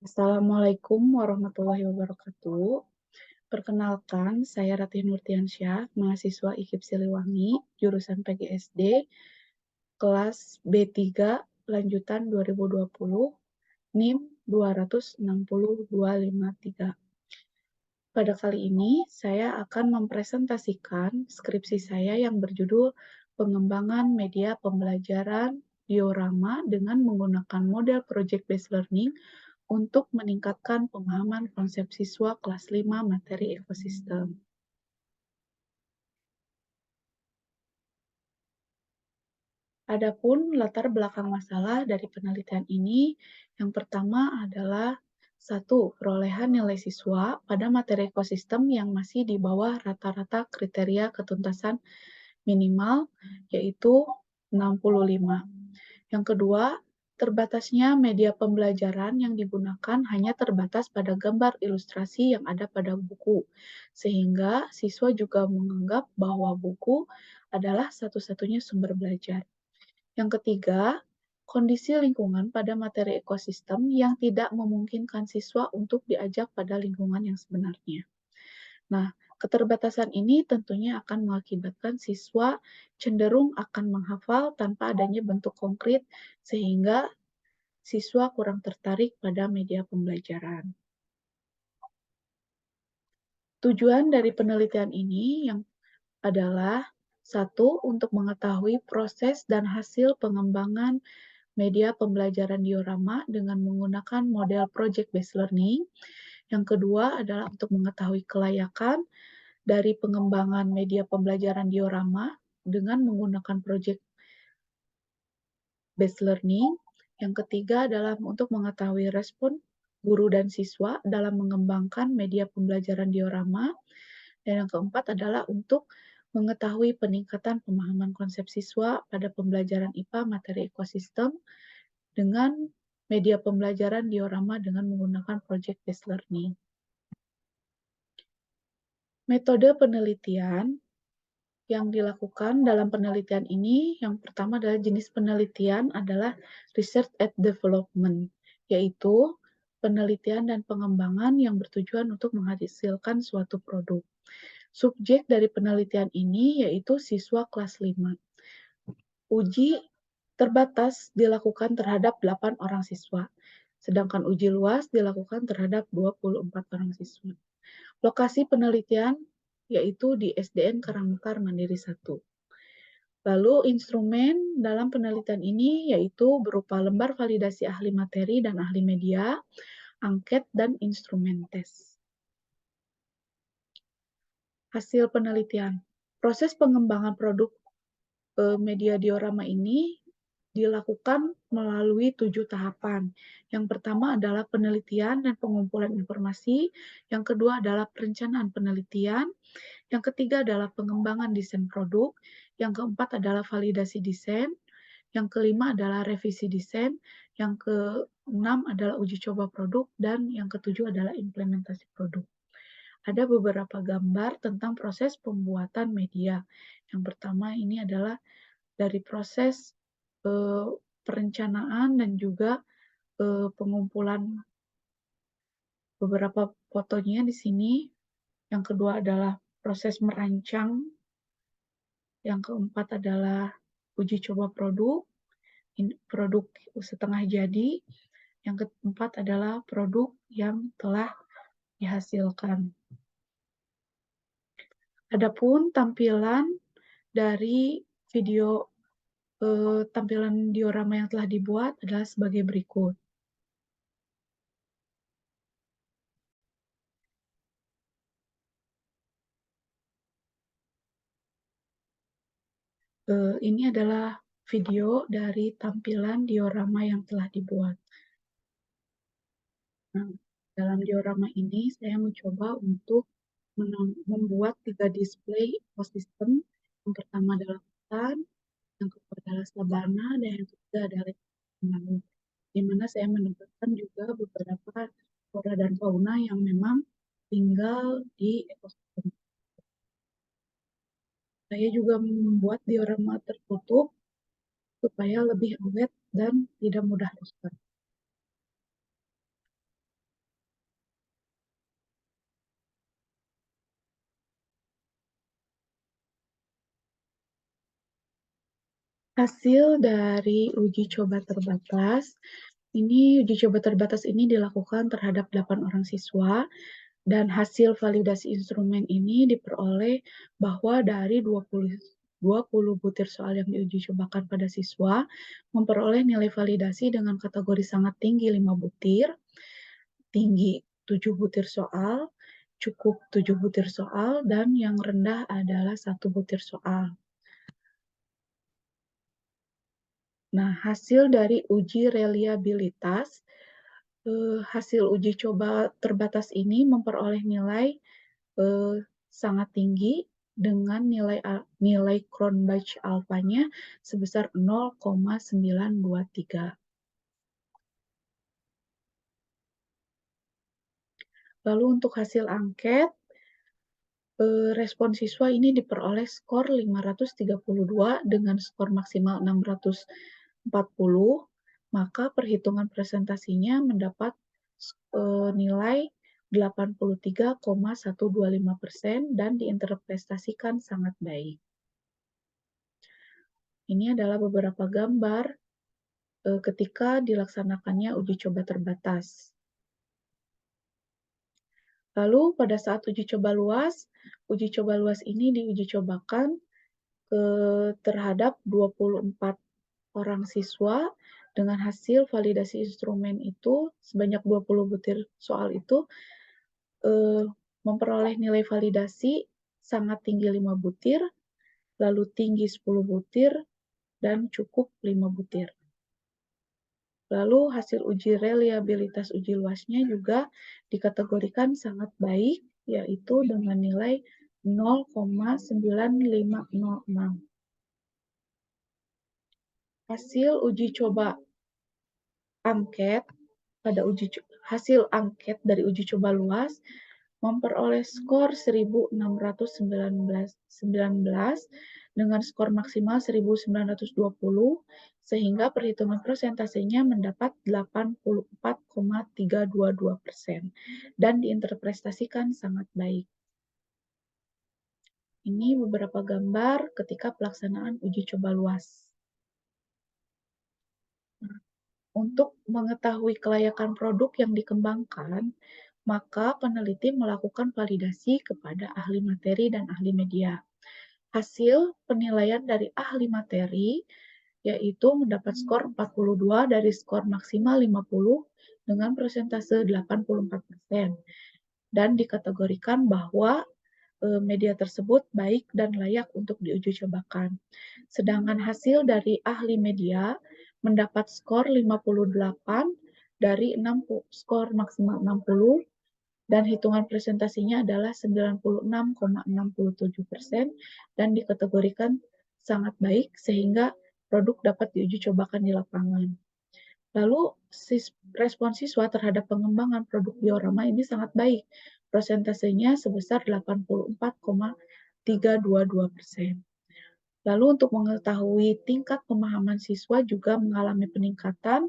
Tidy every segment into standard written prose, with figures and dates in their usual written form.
Assalamualaikum warahmatullahi wabarakatuh. Perkenalkan, saya Ratih Nurtiansyah, mahasiswa IKIP Siliwangi, jurusan PGSD, kelas B3, lanjutan 2020, NIM 260253. Pada kali ini, saya akan mempresentasikan skripsi saya yang berjudul Pengembangan Media Pembelajaran Diorama dengan menggunakan model Project Based Learning untuk meningkatkan pemahaman konsep siswa kelas 5 materi ekosistem. Adapun latar belakang masalah dari penelitian ini, yang pertama adalah satu, perolehan nilai siswa pada materi ekosistem yang masih di bawah rata-rata kriteria ketuntasan minimal, yaitu 65. Yang kedua, terbatasnya media pembelajaran yang digunakan hanya terbatas pada gambar ilustrasi yang ada pada buku, sehingga siswa juga menganggap bahwa buku adalah satu-satunya sumber belajar. Yang ketiga, kondisi lingkungan pada materi ekosistem yang tidak memungkinkan siswa untuk diajak pada lingkungan yang sebenarnya. Nah, keterbatasan ini tentunya akan mengakibatkan siswa cenderung akan menghafal tanpa adanya bentuk konkret, sehingga siswa kurang tertarik pada media pembelajaran. Tujuan dari penelitian ini yang adalah satu, untuk mengetahui proses dan hasil pengembangan media pembelajaran diorama dengan menggunakan model Project Based Learning. Yang kedua adalah untuk mengetahui kelayakan dari pengembangan media pembelajaran diorama dengan menggunakan Project Based Learning. Yang ketiga adalah untuk mengetahui respon guru dan siswa dalam mengembangkan media pembelajaran diorama. Dan yang keempat adalah untuk mengetahui peningkatan pemahaman konsep siswa pada pembelajaran IPA materi ekosistem dengan media pembelajaran diorama dengan menggunakan Project Based Learning. Metode penelitian yang dilakukan dalam penelitian ini, yang pertama adalah jenis penelitian adalah Research and Development, yaitu penelitian dan pengembangan yang bertujuan untuk menghasilkan suatu produk. Subjek dari penelitian ini yaitu siswa kelas 5. Uji terbatas dilakukan terhadap 8 orang siswa, sedangkan uji luas dilakukan terhadap 24 orang siswa. Lokasi penelitian yaitu di SDN Karangmekar Mandiri 1. Lalu instrumen dalam penelitian ini yaitu berupa lembar validasi ahli materi dan ahli media, angket, dan instrumen tes. Hasil penelitian. Proses pengembangan produk media diorama ini dilakukan melalui 7 tahapan. Yang pertama adalah penelitian dan pengumpulan informasi, yang kedua adalah perencanaan penelitian, yang ketiga adalah pengembangan desain produk, yang keempat adalah validasi desain, yang kelima adalah revisi desain, yang keenam adalah uji coba produk, dan yang ketujuh adalah implementasi produk. Ada beberapa gambar tentang proses pembuatan media. Yang pertama ini adalah dari proses perencanaan dan juga pengumpulan beberapa fotonya di sini. Yang kedua adalah proses merancang. Yang keempat adalah uji coba produk, produk setengah jadi. Yang keempat adalah produk yang telah dihasilkan. Adapun tampilan dari video tampilan diorama yang telah dibuat adalah sebagai berikut. Ini adalah video dari tampilan diorama yang telah dibuat. Nah, dalam diorama ini saya mencoba untuk membuat 3 display ekosistem. Yang pertama adalah hutan, yang kedua adalah sabana, dan yang ketiga adalah laut. Di mana saya menempatkan juga beberapa flora dan fauna yang memang tinggal di ekosistem. Saya juga membuat diorama tertutup supaya lebih awet dan tidak mudah rusak. Hasil dari uji coba terbatas, uji coba terbatas ini dilakukan terhadap 8 orang siswa dan hasil validasi instrumen ini diperoleh bahwa dari 20 butir soal yang diuji cobakan pada siswa memperoleh nilai validasi dengan kategori sangat tinggi 5 butir, tinggi 7 butir soal, cukup 7 butir soal, dan yang rendah adalah 1 butir soal. Nah, hasil dari uji reliabilitas, hasil uji coba terbatas ini memperoleh nilai sangat tinggi dengan nilai Cronbach alfanya sebesar 0,923. Lalu untuk hasil angket, respon siswa ini diperoleh skor 532 dengan skor maksimal 640, maka perhitungan presentasinya mendapat nilai 83,125% dan diinterpretasikan sangat baik. Ini adalah beberapa gambar ketika dilaksanakannya uji coba terbatas. Lalu pada saat uji coba luas ini diuji cobakan terhadap 24 orang siswa dengan hasil validasi instrumen itu sebanyak 20 butir soal itu memperoleh nilai validasi sangat tinggi 5 butir, lalu tinggi 10 butir, dan cukup 5 butir. Lalu hasil uji reliabilitas uji luasnya juga dikategorikan sangat baik, yaitu dengan nilai 0,9506. Hasil uji coba angket hasil angket dari uji coba luas memperoleh skor 1619 dengan skor maksimal 1920 sehingga perhitungan persentasenya mendapat 84,322% dan diinterpretasikan sangat baik. Ini beberapa gambar ketika pelaksanaan uji coba luas. Untuk mengetahui kelayakan produk yang dikembangkan, maka peneliti melakukan validasi kepada ahli materi dan ahli media. Hasil penilaian dari ahli materi yaitu mendapat skor 42 dari skor maksimal 50 dengan persentase 84% dan dikategorikan bahwa media tersebut baik dan layak untuk diuji cobakan. Sedangkan hasil dari ahli media mendapat skor 58 dari skor maksimal 60 dan hitungan presentasinya adalah 96,67% dan dikategorikan sangat baik sehingga produk dapat diuji cobakan di lapangan. Lalu respon siswa terhadap pengembangan produk diorama ini sangat baik. Persentasenya sebesar 84,322%. Lalu untuk mengetahui tingkat pemahaman siswa juga mengalami peningkatan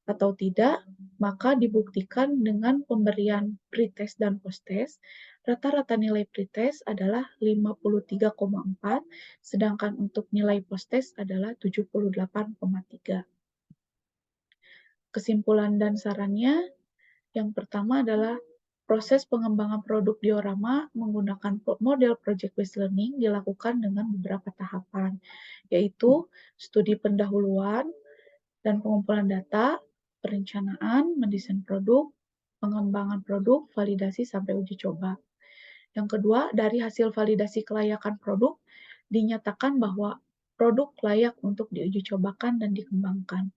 atau tidak, maka dibuktikan dengan pemberian pretest dan posttest. Rata-rata nilai pretest adalah 53,4, sedangkan untuk nilai posttest adalah 78,3. Kesimpulan dan sarannya, yang pertama adalah proses pengembangan produk diorama menggunakan model project-based learning dilakukan dengan beberapa tahapan, yaitu studi pendahuluan dan pengumpulan data, perencanaan, mendesain produk, pengembangan produk, validasi sampai uji coba. Yang kedua, dari hasil validasi kelayakan produk, dinyatakan bahwa produk layak untuk diuji cobakan dan dikembangkan.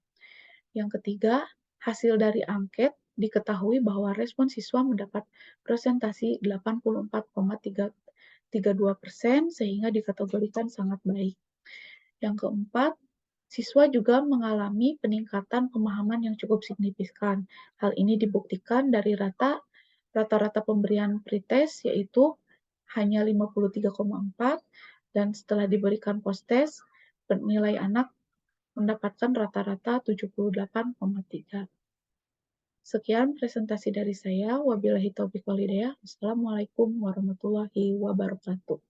Yang ketiga, hasil dari angket diketahui bahwa respon siswa mendapat presentasi 84,332% sehingga dikategorikan sangat baik. Yang keempat, siswa juga mengalami peningkatan pemahaman yang cukup signifikan. Hal ini dibuktikan dari rata-rata pemberian pretest yaitu hanya 53,4 dan setelah diberikan posttest nilai anak mendapatkan rata-rata 78,3. Sekian presentasi dari saya. Wabillahi taufiq wal hidayah. Wassalamualaikum warahmatullahi wabarakatuh.